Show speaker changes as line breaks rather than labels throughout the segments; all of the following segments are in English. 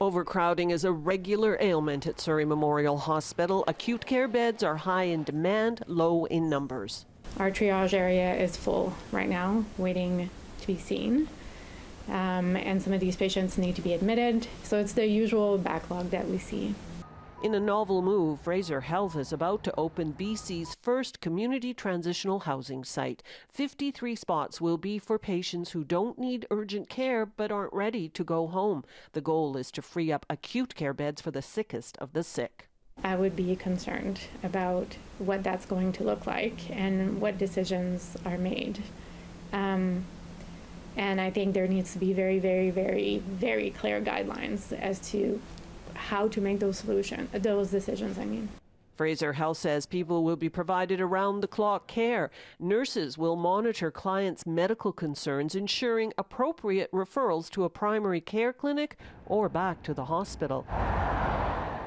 Overcrowding is a regular ailment at Surrey Memorial Hospital. Acute care beds are high in demand, low in numbers.
Our triage area is full right now, waiting to be seen. And some of these patients need to be admitted. So it's the usual backlog that we see.
In a novel move, Fraser Health is about to open BC's first community transitional housing site. 53 spots will be for patients who don't need urgent care but aren't ready to go home. The goal is to free up acute care beds for the sickest of the sick.
I would be concerned about what that's going to look like and what decisions are made. And I think there needs to be very, very, very, very clear guidelines as to how to make those decisions.
Fraser Health says people will be provided around-the-clock care. Nurses will monitor clients' medical concerns, ensuring appropriate referrals to a primary care clinic or back to the hospital.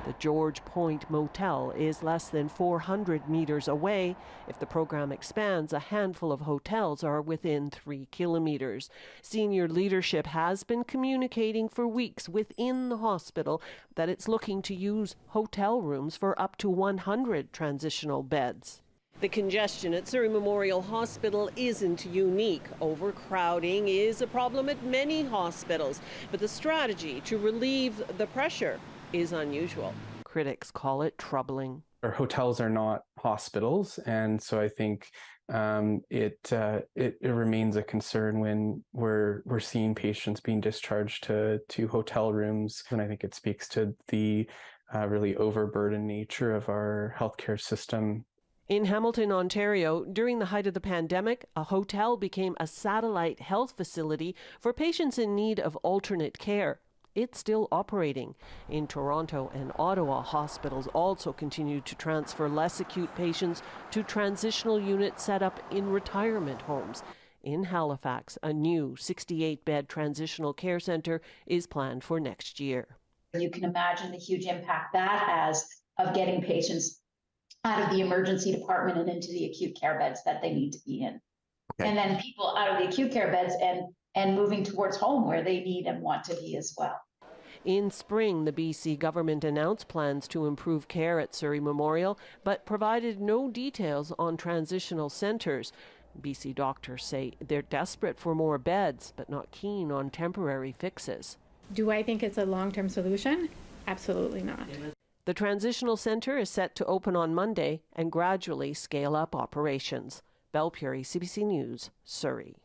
The George Point Motel is less than 400 meters away. If the program expands, a handful of hotels are within 3 kilometers. Senior leadership has been communicating for weeks within the hospital that it's looking to use hotel rooms for up to 100 transitional beds. The congestion at Surrey Memorial Hospital isn't unique. Overcrowding is a problem at many hospitals, but the strategy to relieve the pressure is unusual. Critics call it troubling.
Our hotels are not hospitals, and so I think it remains a concern when we're seeing patients being discharged to hotel rooms, and I think it speaks to the really overburdened nature of our healthcare system.
In Hamilton, Ontario, during the height of the pandemic, a hotel became a satellite health facility for patients in need of alternate care. It's still operating. In Toronto and Ottawa, hospitals also continue to transfer less acute patients to transitional units set up in retirement homes. In Halifax, a new 68-bed transitional care centre is planned for next year.
You can imagine the huge impact that has of getting patients out of the emergency department and into the acute care beds that they need to be in. Okay. And then people out of the acute care beds and moving towards home where they need and want to be as well.
In spring, the BC government announced plans to improve care at Surrey Memorial, but provided no details on transitional centres. BC doctors say they're desperate for more beds, but not keen on temporary fixes.
Do I think it's a long-term solution? Absolutely not.
The transitional centre is set to open on Monday and gradually scale up operations. Belle Puri, CBC News, Surrey.